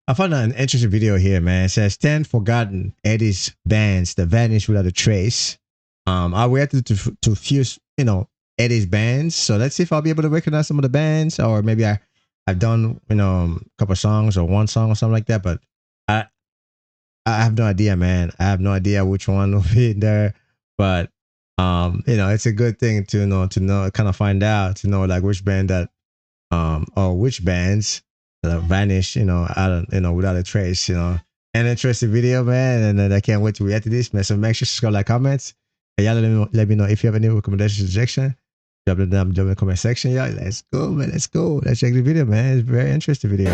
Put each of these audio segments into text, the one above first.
I found an interesting video here, man. It says 10 forgotten 80s bands that vanished without a trace. I reacted to few, 80s bands. So let's see if I'll be able to recognize some of the bands, or maybe I've done, a couple of songs or one song or something like that. But I I have no idea, man. I have no idea which one will be there. But it's a good thing to know, kind of find out, to know like which band that or which bands that vanish, out of, without a trace, An interesting video, man, and then I can't wait to react to this, man. So make sure to subscribe, like, comments, and y'all let me know if you have any recommendations, suggestion. Drop them down in the comment section, y'all. Let's go, man. Let's go. Let's check the video, man. It's a very interesting video.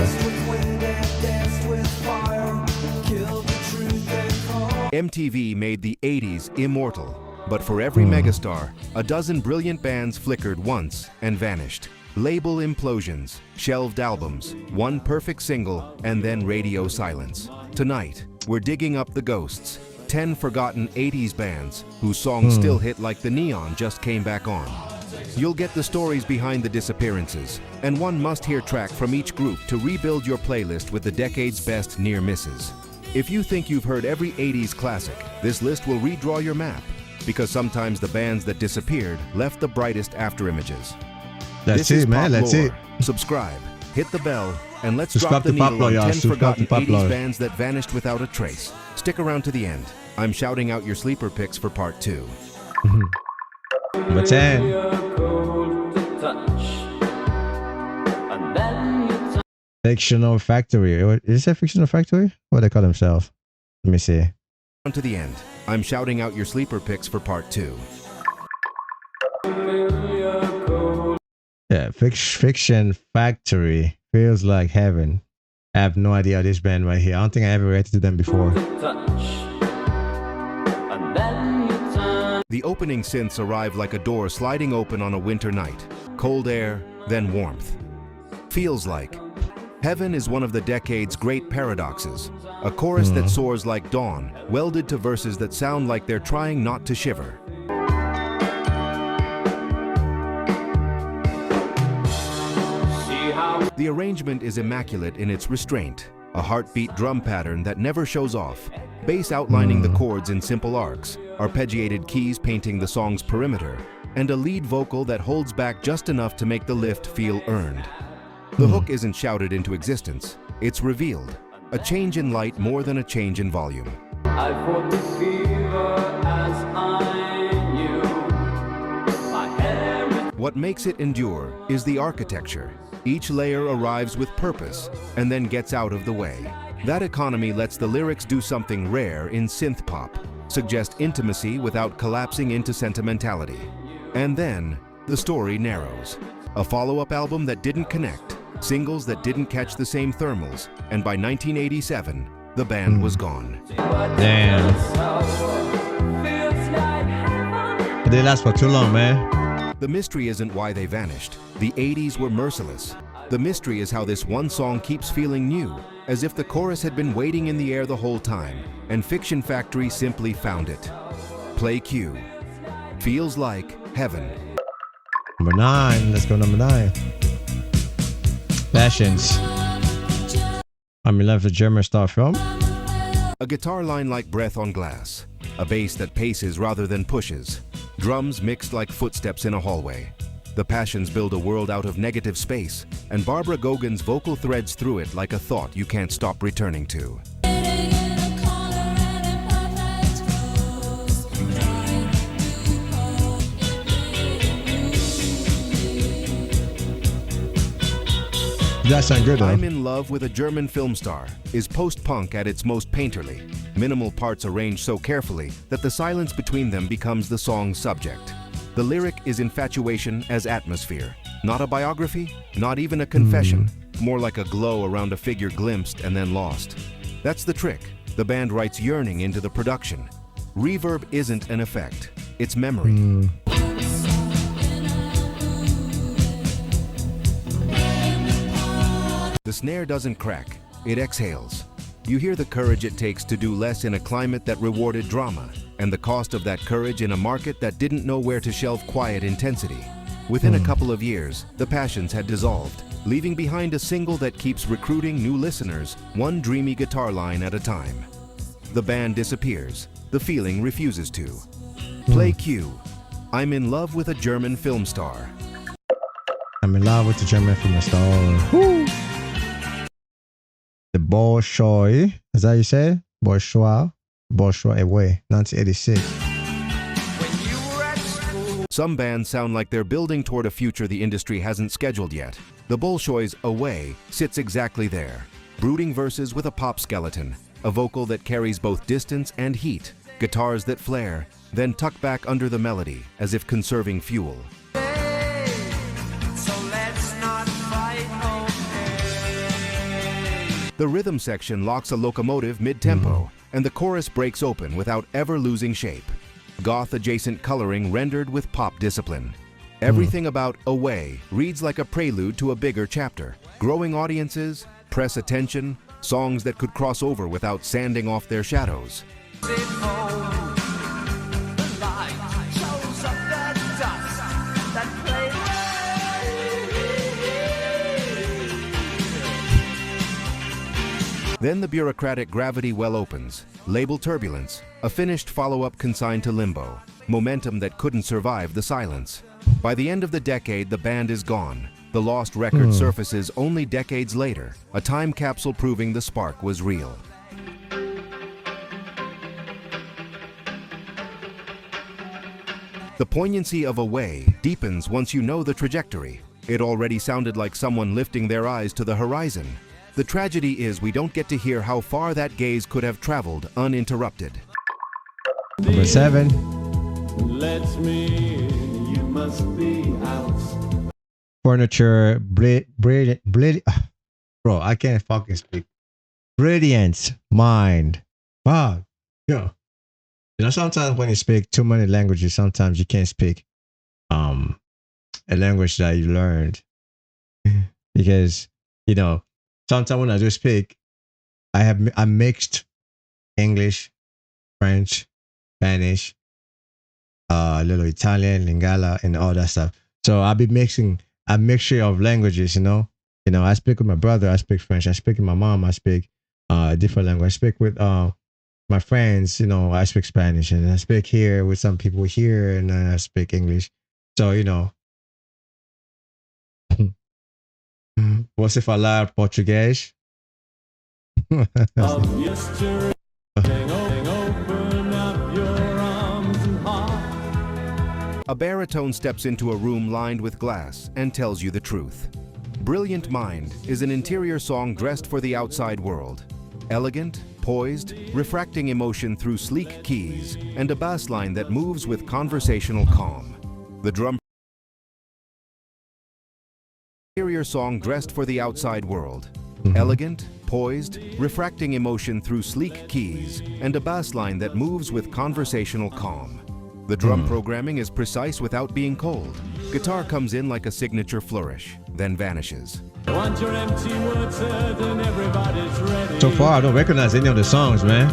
MTV made the 80s immortal, but for every megastar, a dozen brilliant bands flickered once and vanished. Label implosions, shelved albums, one perfect single, and then radio silence. Tonight, we're digging up the ghosts, 10 forgotten 80s bands whose songs still hit like the neon just came back on. You'll get the stories behind the disappearances, and one must-hear track from each group to rebuild your playlist with the decade's best near misses. If you think you've heard every 80s classic, this list will redraw your map, because sometimes the bands that disappeared left the brightest after-images. That's it, man. That's it. Subscribe, hit the bell, and let's Subscribe drop the to needle on 10 forgotten Subscribe to 80s bands that vanished without a trace. Stick around to the end. I'm shouting out your sleeper picks for part 2. Number 10. Fictional Factory. Is that Fictional Factory? What do they call themselves? Let me see. On to the end. I'm shouting out your sleeper picks for part 2. Yeah, Fiction Factory. Feels like heaven. I have no idea this band right here. I don't think I ever reacted to them before. The opening synths arrive like a door sliding open on a winter night. Cold air, then warmth. Feels like. Heaven is one of the decade's great paradoxes. A chorus that soars like dawn, welded to verses that sound like they're trying not to shiver. The arrangement is immaculate in its restraint. A heartbeat drum pattern that never shows off. Bass outlining the chords in simple arcs. Arpeggiated keys painting the song's perimeter. And a lead vocal that holds back just enough to make the lift feel earned. The hook isn't shouted into existence, it's revealed. A change in light more than a change in volume. I fought the fever as I knew. My hair... What makes it endure is the architecture. Each layer arrives with purpose and then gets out of the way. That economy lets the lyrics do something rare in synth pop, suggest intimacy without collapsing into sentimentality. And then, the story narrows. A follow-up album that didn't connect, singles that didn't catch the same thermals, and by 1987, the band was gone. Damn. They last for too long, man. The mystery isn't why they vanished. The 80s were merciless. The mystery is how this one song keeps feeling new, as if the chorus had been waiting in the air the whole time, and Fiction Factory simply found it. Play Q. Feels like heaven. Number 9. Let's go number 9. Passions. I'm in love with German star film. A guitar line like breath on glass. A bass that paces rather than pushes. Drums mixed like footsteps in a hallway. The Passions build a world out of negative space, and Barbara Gogan's vocal threads through it like a thought you can't stop returning to. That sounds good, though. I'm in Love with a German film star is post-punk at its most painterly. Minimal parts arranged so carefully that the silence between them becomes the song's subject. The lyric is infatuation as atmosphere. Not a biography, not even a confession. More like a glow around a figure glimpsed and then lost. That's the trick. The band writes yearning into the production. Reverb isn't an effect, it's memory. The snare doesn't crack, it exhales. You hear the courage it takes to do less in a climate that rewarded drama, and the cost of that courage in a market that didn't know where to shelve quiet intensity. Within a couple of years, the passions had dissolved, leaving behind a single that keeps recruiting new listeners, one dreamy guitar line at a time. The band disappears. The feeling refuses to. Play Q. I'm in love with a German film star. I'm in love with the German film star. Woo. The Bolshoi, is that how you say it? Bolshoi away, 1986. Some bands sound like they're building toward a future the industry hasn't scheduled yet. The Bolshoi's Away sits exactly there. Brooding verses with a pop skeleton, a vocal that carries both distance and heat, guitars that flare, then tuck back under the melody as if conserving fuel. The rhythm section locks a locomotive mid-tempo, and the chorus breaks open without ever losing shape. Goth-adjacent coloring rendered with pop discipline. Everything about Away reads like a prelude to a bigger chapter. Growing audiences, press attention, songs that could cross over without sanding off their shadows. Then the bureaucratic gravity well opens. Label Turbulence, a finished follow-up consigned to limbo. Momentum that couldn't survive the silence. By the end of the decade, the band is gone. The lost record surfaces only decades later, a time capsule proving the spark was real. The poignancy of Away deepens once you know the trajectory. It already sounded like someone lifting their eyes to the horizon. The tragedy is we don't get to hear how far that gaze could have traveled uninterrupted. Number 7. Let me in, you must be out. Furniture, bro, I can't fucking speak. Brilliant Mind. Fuck. Yo. You know, sometimes when you speak too many languages, sometimes you can't speak a language that you learned. Because, you know, sometimes when I do speak, I mixed English, French, Spanish, a little Italian, Lingala, and all that stuff. So I'll be mixing a mixture of languages, you know. I speak with my brother, I speak French. I speak with my mom, I speak different language. I speak with my friends, you know, I speak Spanish. And I speak here with some people here, and I speak English. So, you know. Você falar português? A baritone steps into a room lined with glass and tells you the truth. Brilliant Mind is an interior song dressed for the outside world. Elegant, poised, refracting emotion through sleek keys, and a bass line that moves with conversational calm. The drum interior song dressed for the outside world. Elegant, poised, refracting emotion through sleek keys, and a bass line that moves with conversational calm. The drum programming is precise without being cold. Guitar comes in like a signature flourish, then vanishes. So far, I don't recognize any of the songs, man.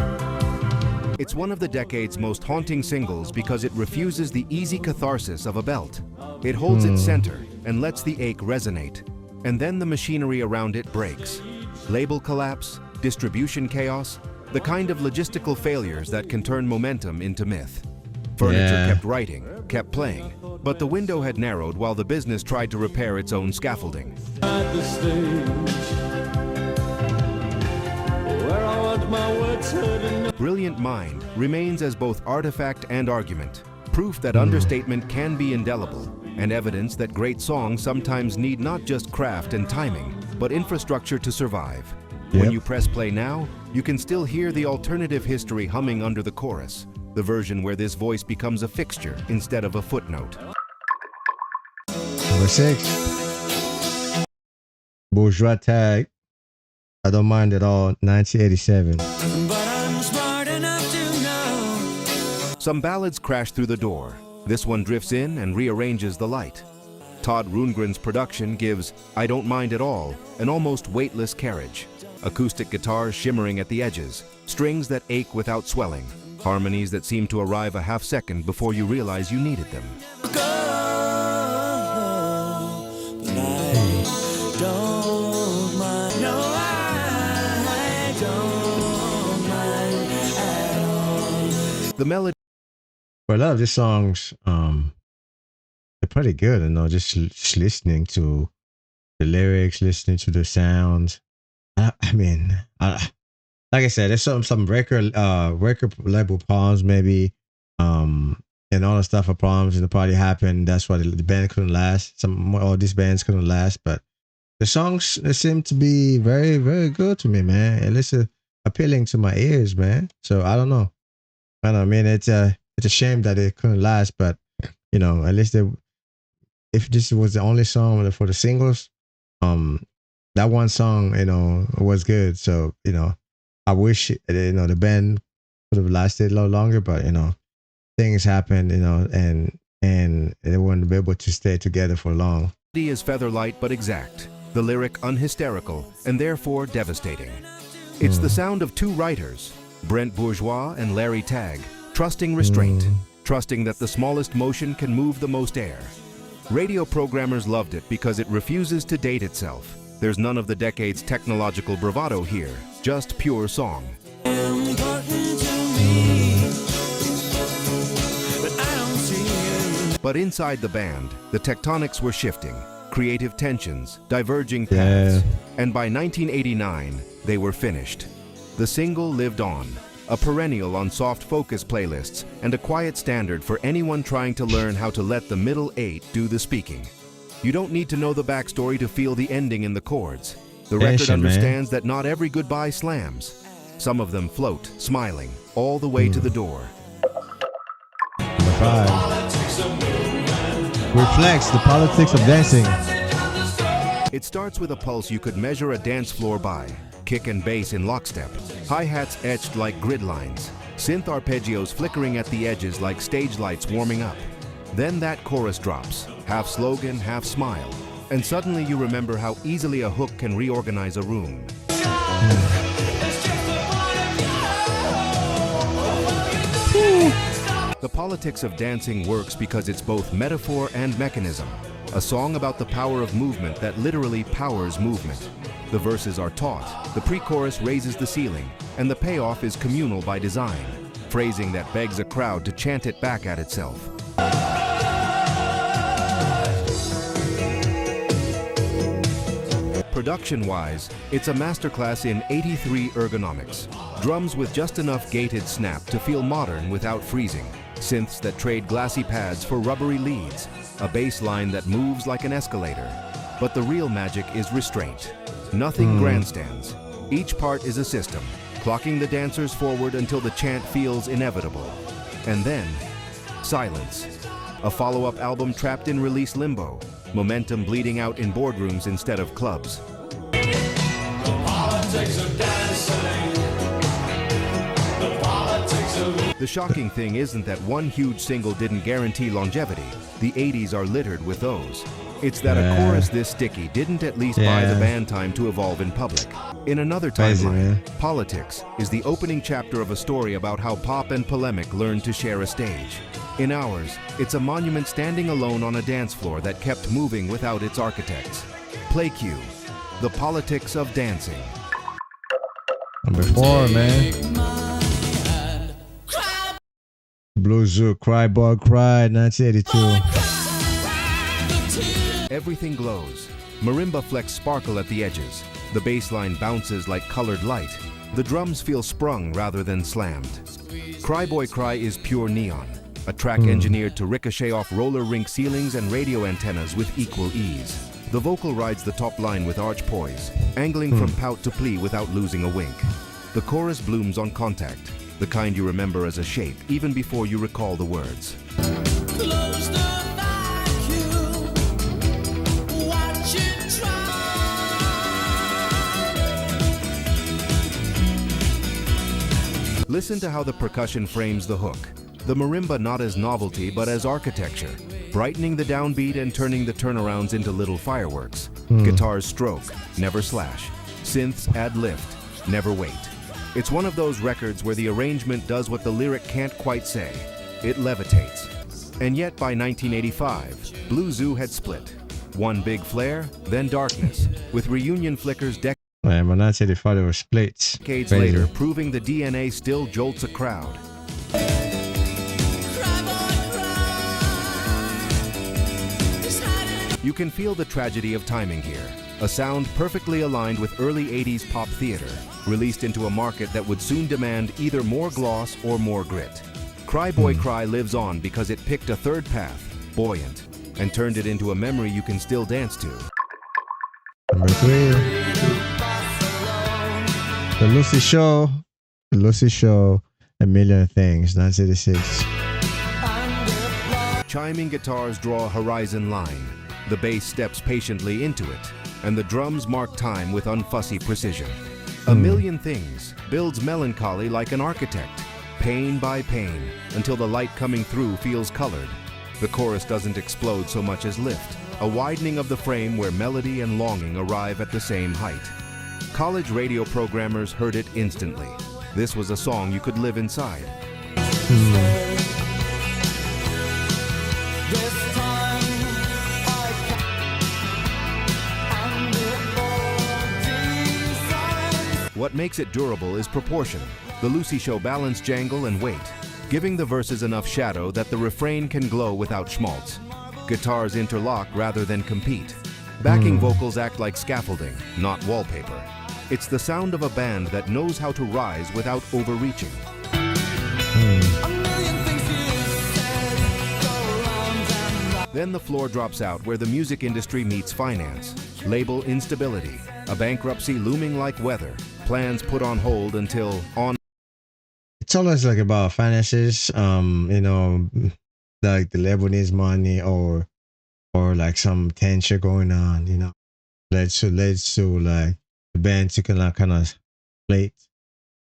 It's one of the decade's most haunting singles because it refuses the easy catharsis of a belt. It holds its center and lets the ache resonate. And then the machinery around it breaks. Label collapse, distribution chaos, the kind of logistical failures that can turn momentum into myth. Furniture kept writing, kept playing, but the window had narrowed while the business tried to repair its own scaffolding. Brilliant Mind remains as both artifact and argument, proof that understatement can be indelible, and evidence that great songs sometimes need not just craft and timing, but infrastructure to survive. When you press play now, you can still hear the alternative history humming under the chorus, the version where this voice becomes a fixture instead of a footnote. Number 6. Bourgeois Tag. I Don't Mind at All, 1987. But I'm smart enough to know. Some ballads crash through the door. This one drifts in and rearranges the light. Todd Rundgren's production gives I Don't Mind at All an almost weightless carriage. Acoustic guitars shimmering at the edges, strings that ache without swelling, harmonies that seem to arrive a half second before you realize you needed them. Go. The melody But a lot of these songs, they're pretty good. Just listening to the lyrics, listening to the sounds. I mean, like I said, there's some record label problems maybe, and all the stuff for problems in the party happened. That's why the band couldn't last. All these bands couldn't last, but the songs they seem to be very very good to me, man. And it's appealing to my ears, man. So I don't know. I mean, it's a shame that it couldn't last, but at least if this was the only song for the singles, that one song, was good. So I wish the band could have lasted a little longer, but things happened, and they wouldn't be able to stay together for long. is featherlight but exact, the lyric unhysterical, and therefore devastating. It's the sound of two writers, Brent Bourgeois and Larry Tagg, trusting restraint, trusting that the smallest motion can move the most air. Radio programmers loved it because it refuses to date itself. There's none of the decade's technological bravado here, just pure song. But inside the band, the tectonics were shifting, creative tensions, diverging paths, and by 1989, they were finished. The single lived on, a perennial on soft focus playlists and a quiet standard for anyone trying to learn how to let the middle eight do the speaking. You don't need to know the backstory to feel the ending in the chords. The record understands that not every goodbye slams. Some of them float, smiling, all the way to the door. Reflects the politics of dancing. It starts with a pulse you could measure a dance floor by. Kick and bass in lockstep. Hi-hats etched like grid lines. Synth arpeggios flickering at the edges like stage lights warming up. Then that chorus drops, half slogan, half smile. And suddenly you remember how easily a hook can reorganize a room. The politics of dancing works because it's both metaphor and mechanism. A song about the power of movement that literally powers movement. The verses are taut, the pre-chorus raises the ceiling, and the payoff is communal by design, phrasing that begs a crowd to chant it back at itself. Production-wise, it's a masterclass in 83 ergonomics. Drums with just enough gated snap to feel modern without freezing. Synths that trade glassy pads for rubbery leads. A bass line that moves like an escalator. But the real magic is restraint. Nothing grandstands. Each part is a system, clocking the dancers forward until the chant feels inevitable. And then, silence. A follow-up album trapped in release limbo. Momentum bleeding out in boardrooms instead of clubs. The shocking thing isn't that one huge single didn't guarantee longevity. The 80s are littered with those. It's that a chorus this sticky didn't at least buy the band time to evolve in public. In another timeline, Politics is the opening chapter of a story about how pop and polemic learned to share a stage. In ours, it's a monument standing alone on a dance floor that kept moving without its architects. Play cue, the politics of dancing. Number 4, man. Blue Zoo, Cry Boy Cry, 1982. Everything glows. Marimba flecks sparkle at the edges. The bass line bounces like colored light. The drums feel sprung rather than slammed. Cry Boy Cry is pure neon. A track engineered to ricochet off roller rink ceilings and radio antennas with equal ease. The vocal rides the top line with arch poise, angling from pout to plea without losing a wink. The chorus blooms on contact, the kind you remember as a shape even before you recall the words. Listen to how the percussion frames the hook. The marimba not as novelty, but as architecture, brightening the downbeat and turning the turnarounds into little fireworks. Guitars stroke, never slash. Synths add lift, never wait. It's one of those records where the arrangement does what the lyric can't quite say. It levitates. And yet by 1985, Blue Zoo had split. One big flare, then darkness, with reunion flickers decades there were splits. later, proving the DNA still jolts a crowd. You can feel the tragedy of timing here. A sound perfectly aligned with early 80s pop theater, released into a market that would soon demand either more gloss or more grit. Cry Boy Cry lives on because it picked a third path, buoyant, and turned it into a memory you can still dance to. Number 3. The Lucy Show. The Lucy Show. A Million Things. 1986. Chiming guitars draw a horizon line. The bass steps patiently into it, and the drums mark time with unfussy precision. A Million Things builds melancholy like an architect, pain by pain, until the light coming through feels colored. The chorus doesn't explode so much as lift, a widening of the frame where melody and longing arrive at the same height. College radio programmers heard it instantly. This was a song you could live inside. What makes it durable is proportion. The Lucy Show balanced jangle and weight, giving the verses enough shadow that the refrain can glow without schmaltz. Guitars interlock rather than compete. Backing vocals act like scaffolding, not wallpaper. It's the sound of a band that knows how to rise without overreaching. Then the floor drops out where the music industry meets finance. Label instability, a bankruptcy looming like weather, plans put on hold until on. It's always like about finances. You know, like the label needs money or like some tension going on. You know, leads to like the band to kind of plate.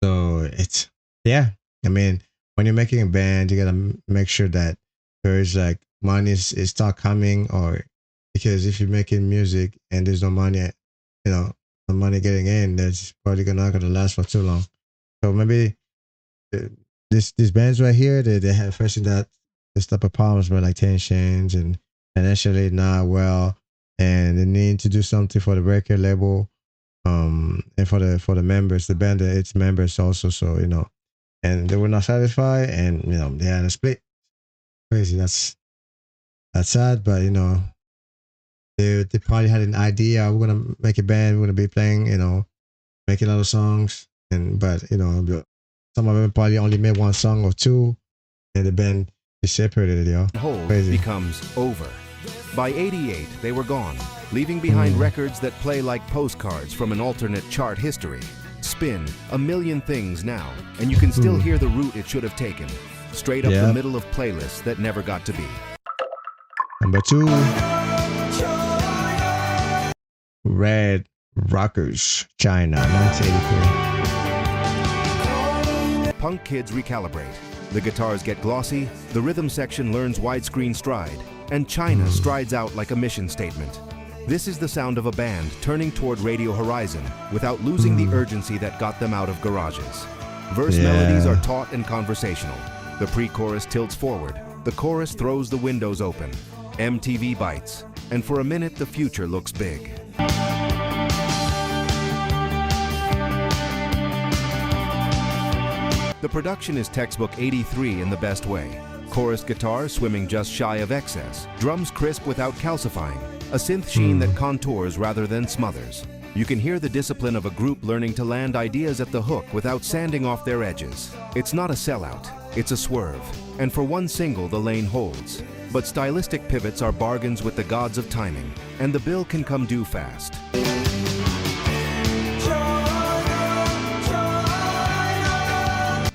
So it's I mean, when you're making a band, you gotta make sure that there's like money is start coming, or because if you're making music and there's no money, you know, no money getting in, that's probably not gonna last for too long. So maybe these bands right here, they have facing this type of problems with like tensions and financially not well, and they need to do something for the record label, and for the members, the band, its members also. So you know, and they were not satisfied, and you know they had a split. Crazy. That's sad, but you know, they probably had an idea. We're gonna make a band. We're gonna be playing, you know, making a lot of songs, but you know, some of them probably only made one song or two, and the band is separated. Yo, Hold crazy. becomes over. By '88, they were gone, leaving behind records that play like postcards from an alternate chart history. Spin a million things now, and you can still hear the route it should have taken, straight up the middle of playlists that never got to be. Number 2, Red Rockers, China, 1983. Punk kids recalibrate. The guitars get glossy, the rhythm section learns widescreen stride, and China strides out like a mission statement. This is the sound of a band turning toward Radio Horizon without losing the urgency that got them out of garages. Verse melodies are taut and conversational. The pre-chorus tilts forward. The chorus throws the windows open. MTV bites. And for a minute, the future looks big. The production is textbook 83 in the best way. Chorus guitar swimming just shy of excess. Drums crisp without calcifying. A synth sheen that contours rather than smothers. You can hear the discipline of a group learning to land ideas at the hook without sanding off their edges. It's not a sellout, it's a swerve. And for one single, the lane holds. But stylistic pivots are bargains with the gods of timing, and the bill can come due fast.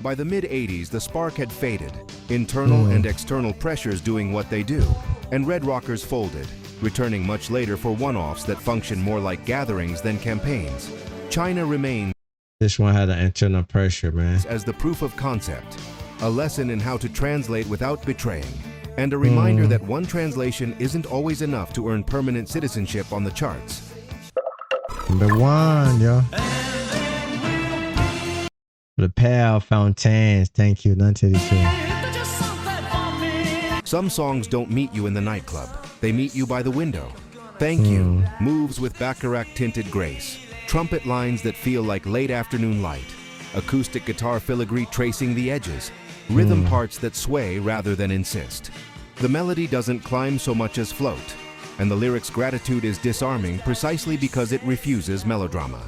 By the mid-'80s, the spark had faded, internal and external pressures doing what they do, and Red Rockers folded, returning much later for one-offs that function more like gatherings than campaigns. China remains This one had an internal pressure, man. as the proof of concept, a lesson in how to translate without betraying, and a reminder that one translation isn't always enough to earn permanent citizenship on the charts. Number 1, yo. The Pale Fountains, thank you, 1982. Some songs don't meet you in the nightclub. They meet you by the window. Thank You moves with Baccarat-tinted grace. Trumpet lines that feel like late afternoon light. Acoustic guitar filigree tracing the edges. Rhythm parts that sway rather than insist. The melody doesn't climb so much as float. and the lyric's gratitude is disarming precisely because it refuses melodrama.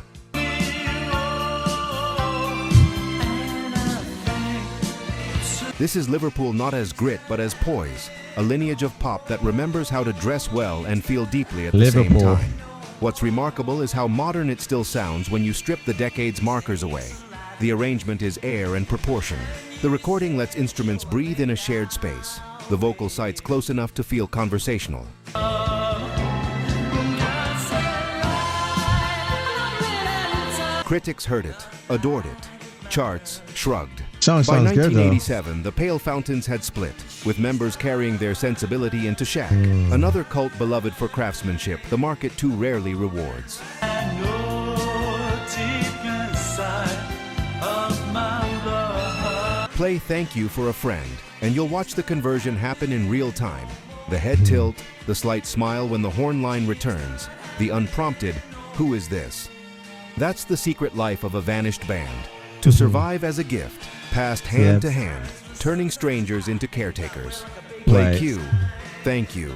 This is Liverpool not as grit but as poise, a lineage of pop that remembers how to dress well and feel deeply at the same time. What's remarkable is how modern it still sounds when you strip the decade's markers away. The arrangement is air and proportion. The recording lets instruments breathe in a shared space. The vocal sites close enough to feel conversational. Critics heard it, adored it. Charts shrugged. Song By sounds good, though. 1987, the Pale Fountains had split, with members carrying their sensibility into Shack, another cult beloved for craftsmanship the market too rarely rewards. Play Thank You for a Friend, and you'll watch the conversion happen in real time. The head tilt, the slight smile when the horn line returns, the unprompted, "Who is this?" That's the secret life of a vanished band. To survive as a gift, passed hand to hand, turning strangers into caretakers. Play Right. Q. Thank you.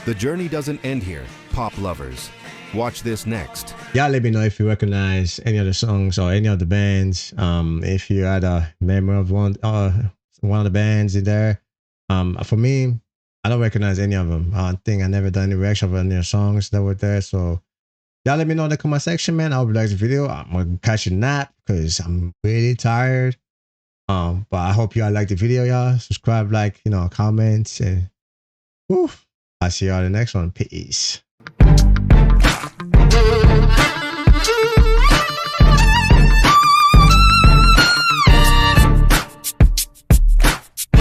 The journey doesn't end here, pop lovers. Watch this next. Y'all let me know if you recognize any of the songs or any of the bands. If you had a member of one of the bands in there. For me, I don't recognize any of them. I think I never done any reaction of any of the songs that were there. So y'all let me know in the comment section, man. I hope you like the video. I'm gonna catch a nap because I'm really tired. But I hope y'all like the video, y'all. Subscribe, like, comment, and woof. I'll see y'all in the next one. Peace.